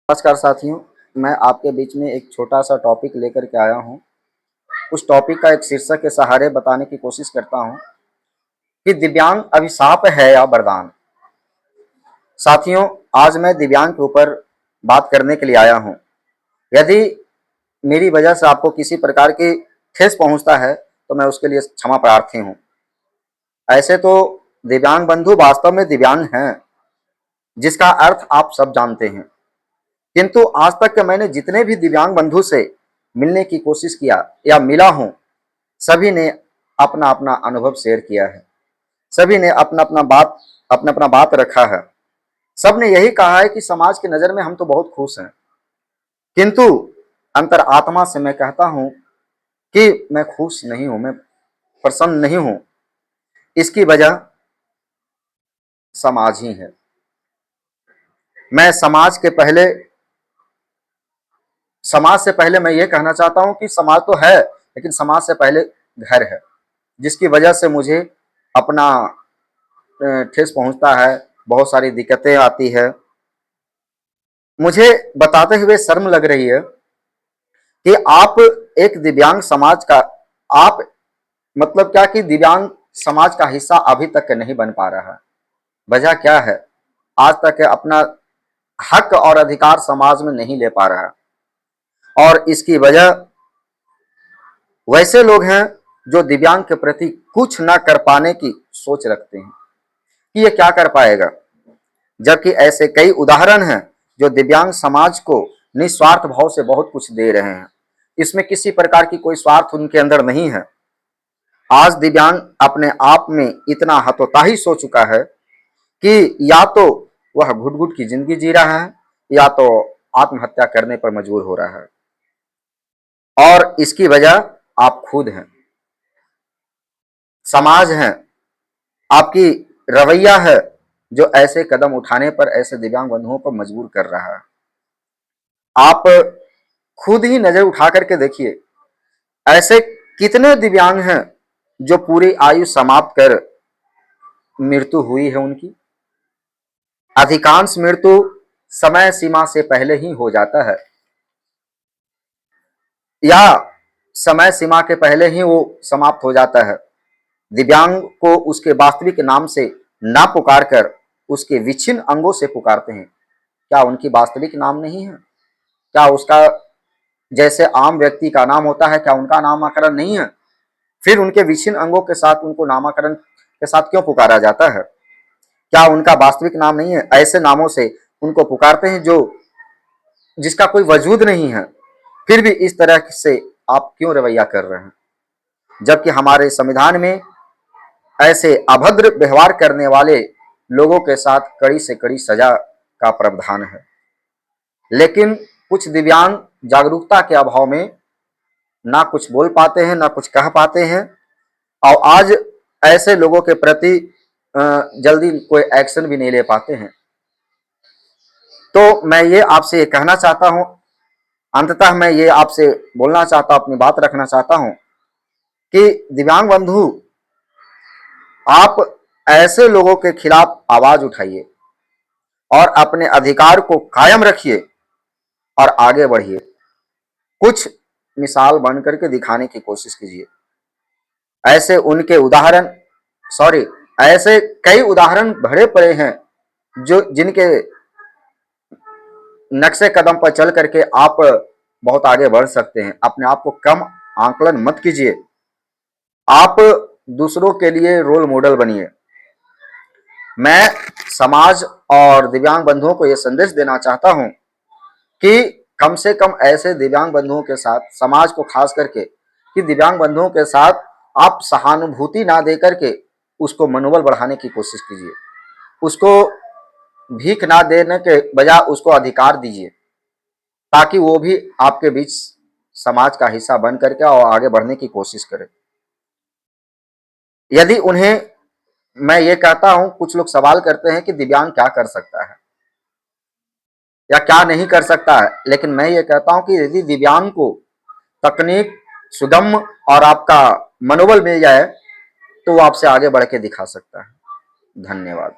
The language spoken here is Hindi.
नमस्कार साथियों, मैं आपके बीच में एक छोटा सा टॉपिक लेकर के आया हूँ। उस टॉपिक का एक शीर्षक के सहारे बताने की कोशिश करता हूँ कि दिव्यांग अभिशाप है या वरदान। साथियों, आज मैं दिव्यांग के ऊपर बात करने के लिए आया हूँ। यदि मेरी वजह से आपको किसी प्रकार की ठेस पहुँचता है तो मैं उसके लिए क्षमा प्रार्थी हूँ। ऐसे तो दिव्यांग बंधु वास्तव में दिव्यांग हैं, जिसका अर्थ आप सब जानते हैं। किंतु आज तक के मैंने जितने भी दिव्यांग बंधु से मिलने की कोशिश किया या मिला हूं, सभी ने अपना अपना अनुभव शेयर किया है। सभी ने अपना अपना बात रखा है। सब ने यही कहा है कि समाज की नज़र में हम तो बहुत खुश हैं, किंतु अंतर आत्मा से मैं कहता हूं कि मैं खुश नहीं हूं, मैं प्रसन्न नहीं हूं। इसकी वजह समाज ही है। मैं समाज से पहले मैं ये कहना चाहता हूं कि समाज तो है, लेकिन समाज से पहले घर है, जिसकी वजह से मुझे अपना ठेस पहुंचता है, बहुत सारी दिक्कतें आती है। मुझे बताते हुए शर्म लग रही है कि आप एक दिव्यांग समाज का आप मतलब क्या कि दिव्यांग समाज का हिस्सा अभी तक नहीं बन पा रहा है। वजह क्या है? आज तक अपना हक और अधिकार समाज में नहीं ले पा रहा है, और इसकी वजह वैसे लोग हैं जो दिव्यांग के प्रति कुछ ना कर पाने की सोच रखते हैं कि ये क्या कर पाएगा, जबकि ऐसे कई उदाहरण हैं जो दिव्यांग समाज को निस्वार्थ भाव से बहुत कुछ दे रहे हैं। इसमें किसी प्रकार की कोई स्वार्थ उनके अंदर नहीं है। आज दिव्यांग अपने आप में इतना हतोताही सो चुका है कि या तो वह घुट घुट की जिंदगी जी रहा है या तो आत्महत्या करने पर मजबूर हो रहा है, और इसकी वजह आप खुद हैं, समाज है, आपकी रवैया है, जो ऐसे कदम उठाने पर ऐसे दिव्यांग बंधुओं को मजबूर कर रहा है। आप खुद ही नजर उठा करके देखिए, ऐसे कितने दिव्यांग हैं जो पूरी आयु समाप्त कर मृत्यु हुई है उनकी। अधिकांश मृत्यु समय सीमा से पहले ही हो जाता है, या समय सीमा के पहले ही वो समाप्त हो जाता है। दिव्यांग को उसके वास्तविक नाम से ना पुकार कर उसके विच्छिन्न अंगों से पुकारते हैं। क्या उनकी वास्तविक नाम नहीं है? क्या उसका जैसे आम व्यक्ति का नाम होता है, क्या उनका नामकरण नहीं है? फिर उनके विच्छिन्न अंगों के साथ उनको नामकरण के साथ क्यों पुकारा जाता है? क्या उनका वास्तविक नाम नहीं है? ऐसे नामों से उनको पुकारते हैं जो जिसका कोई वजूद नहीं है। फिर भी इस तरह से आप क्यों रवैया कर रहे हैं, जबकि हमारे संविधान में ऐसे अभद्र व्यवहार करने वाले लोगों के साथ कड़ी से कड़ी सजा का प्रावधान है। लेकिन कुछ दिव्यांग जागरूकता के अभाव में ना कुछ बोल पाते हैं, ना कुछ कह पाते हैं, और आज ऐसे लोगों के प्रति जल्दी कोई एक्शन भी नहीं ले पाते हैं। तो मैं ये आपसे कहना चाहता हूं, अंततः मैं ये आपसे बोलना चाहता हूं, अपनी बात रखना चाहता हूं कि दिव्यांग बंधु, आप ऐसे लोगों के खिलाफ आवाज उठाइए और अपने अधिकार को कायम रखिए और आगे बढ़िए। कुछ मिसाल बन करके दिखाने की कोशिश कीजिए। ऐसे उनके उदाहरण सॉरी ऐसे कई उदाहरण भरे पड़े हैं जो जिनके नक्शे कदम पर चल करके आप बहुत आगे बढ़ सकते हैं। अपने आप को कम आंकलन मत कीजिए। आप दूसरों के लिए रोल मॉडल बनिए। मैं समाज और दिव्यांग बंधुओं को यह संदेश देना चाहता हूं कि कम से कम ऐसे दिव्यांग बंधुओं के साथ, समाज को खास करके कि दिव्यांग बंधुओं के साथ आप सहानुभूति ना दे करके उसको मनोबल बढ़ाने की कोशिश कीजिए। उसको भीख ना देने के बजाय उसको अधिकार दीजिए, ताकि वो भी आपके बीच समाज का हिस्सा बन करके और आगे बढ़ने की कोशिश करे। यदि उन्हें, मैं ये कहता हूं, कुछ लोग सवाल करते हैं कि दिव्यांग क्या कर सकता है या क्या नहीं कर सकता है, लेकिन मैं ये कहता हूं कि यदि दिव्यांग को तकनीक, सुगम और आपका मनोबल मिल जाए तो वो आपसे आगे बढ़ के दिखा सकता है। धन्यवाद।